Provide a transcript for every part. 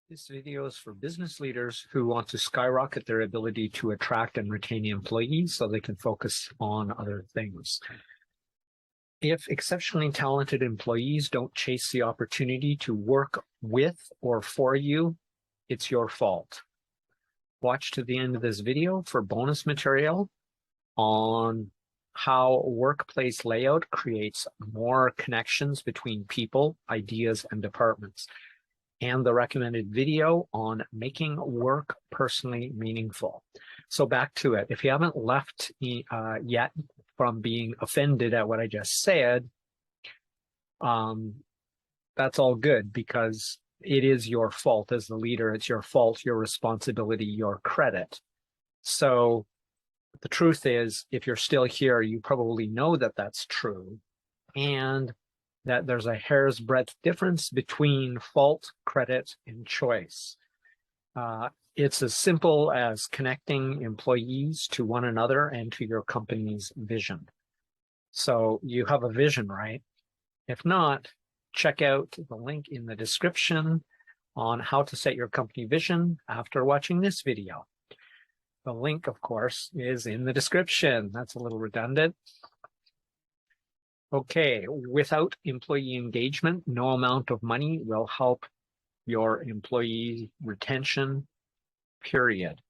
This video is for business leaders who want to skyrocket their ability to attract and retain employees so they can focus on other things. If exceptionally talented employees don't chase the opportunity to work with or for you, it's your fault. Watch to the end of this video for bonus material on how workplace layout creates more connections between people, ideas, and departments, and the recommended video on making work personally meaningful. So back to it. If you haven't left yet from being offended at what I just said, that's all good because it is your fault as the leader. It's your fault, your responsibility, your credit. So the truth is, if you're still here, you probably know that that's true, and that there's a hair's breadth difference between fault, credit, and choice. It's as simple as connecting employees to one another and to your company's vision. So you have a vision, right? If not, check out the link in the description on how to set your company vision after watching this video. The link, of course, is in the description. That's a little redundant. Okay, without employee engagement, no amount of money will help your employee retention, period.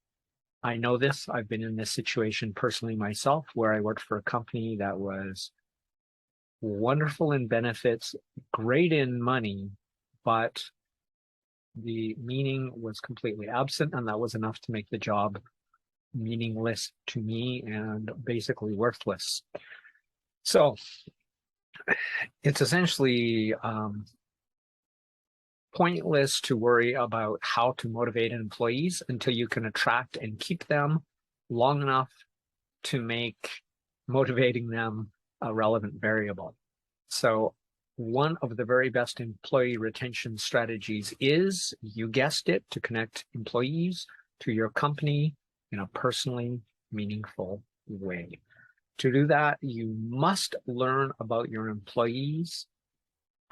I know this. I've been in this situation personally myself, where I worked for a company that was wonderful in benefits, great in money, but the meaning was completely absent, and that was enough to make the job meaningless to me and basically worthless. So it's essentially pointless to worry about how to motivate employees until you can attract and keep them long enough to make motivating them a relevant variable. So one of the very best employee retention strategies is, you guessed it, to connect employees to your company in a personally meaningful way. To do that, you must learn about your employees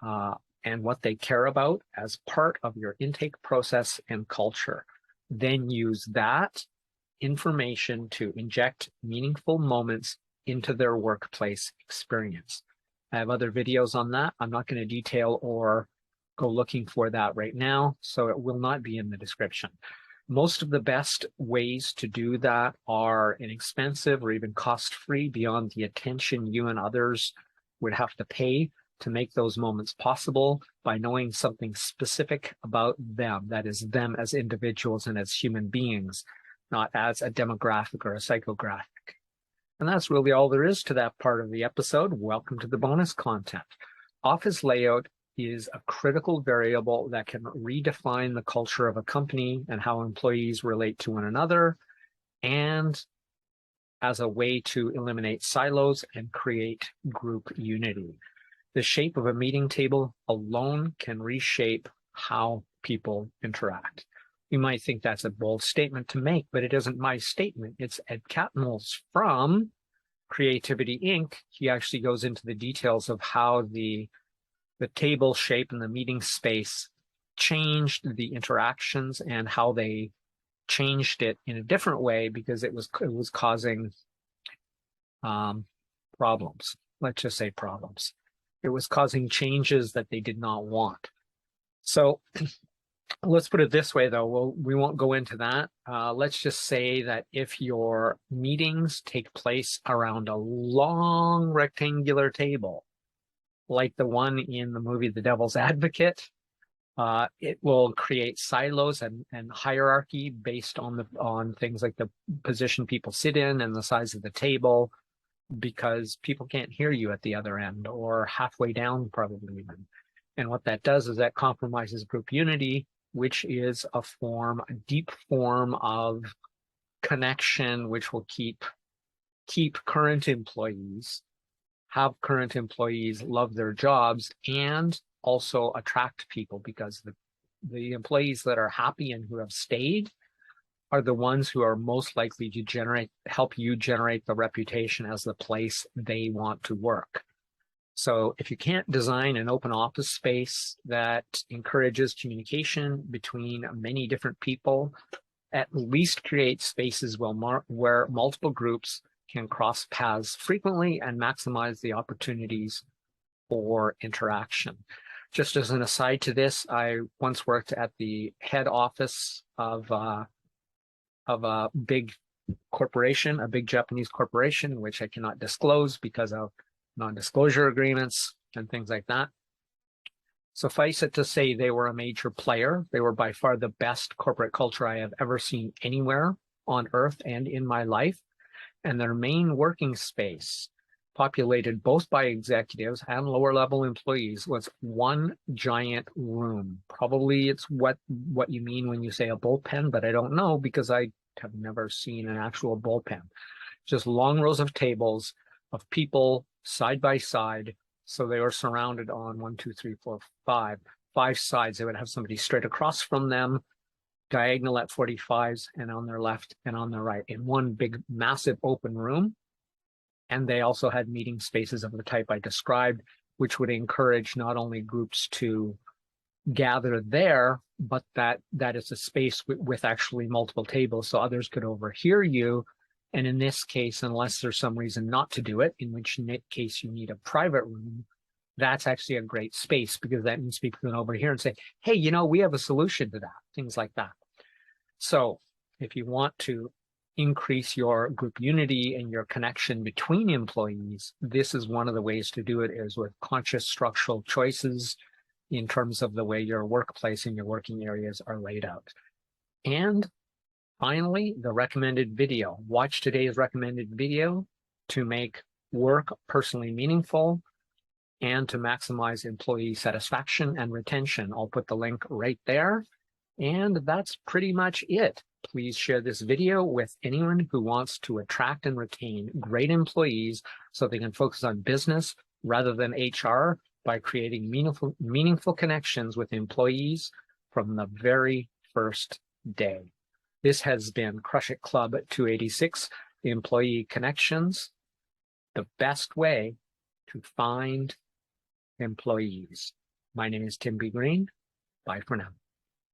and what they care about as part of your intake process and culture. Then use that information to inject meaningful moments into their workplace experience. I have other videos on that. I'm not going to detail or go looking for that right now, so it will not be in the description. Most of the best ways to do that are inexpensive or even cost-free beyond the attention you and others would have to pay to make those moments possible by knowing something specific about them, that is, them as individuals and as human beings, not as a demographic or a psychographic. And that's really all there is to that part of the episode. Welcome to the bonus content. Office layout is a critical variable that can redefine the culture of a company and how employees relate to one another, and as a way to eliminate silos and create group unity. The shape of a meeting table alone can reshape how people interact. You might think that's a bold statement to make, but it isn't my statement. It's Ed Catmull's from Creativity Inc. He actually goes into the details of how the table shape and the meeting space changed the interactions and how they changed it in a different way because it was causing problems. Let's just say problems. It was causing changes that they did not want. So let's put it this way, though. We won't go into that. Let's just say that if your meetings take place around a long rectangular table, like the one in the movie The Devil's Advocate, it will create silos and hierarchy based on things like the position people sit in and the size of the table, because people can't hear you at the other end or halfway down probably even. And what that does is that compromises group unity, which is a deep form of connection, which will keep current employees, have current employees love their jobs, and also attract people, because the employees that are happy and who have stayed are the ones who are most likely to help you generate the reputation as the place they want to work. So if you can't design an open office space that encourages communication between many different people, at least create spaces where multiple groups can cross paths frequently and maximize the opportunities for interaction. Just as an aside to this, I once worked at the head office of a big corporation, a big Japanese corporation, which I cannot disclose because of non-disclosure agreements and things like that. Suffice it to say, they were a major player. They were by far the best corporate culture I have ever seen anywhere on earth and in my life. And their main working space, populated both by executives and lower level employees, was one giant room. Probably it's what you mean when you say a bullpen, but I don't know because I have never seen an actual bullpen. Just long rows of tables of people side by side. So they were surrounded on 1, 2, 3, 4, 5 sides. They would have somebody straight across from them, diagonal at 45s, and on their left and on their right in one big, massive open room. And they also had meeting spaces of the type I described, which would encourage not only groups to gather there, but that is a space with actually multiple tables so others could overhear you. And in this case, unless there's some reason not to do it, in which case you need a private room, that's actually a great space because that means people can overhear and say, hey, we have a solution to that, things like that. So if you want to increase your group unity and your connection between employees, this is one of the ways to do it, is with conscious structural choices in terms of the way your workplace and your working areas are laid out. And finally, the recommended video. Watch today's recommended video to make work personally meaningful and to maximize employee satisfaction and retention. I'll put the link right there. And that's pretty much it. Please share this video with anyone who wants to attract and retain great employees so they can focus on business rather than HR by creating meaningful connections with employees from the very first day. This has been Crush It Club 286, Employee Connections, the best way to find employees. My name is Tim B. Green. Bye for now.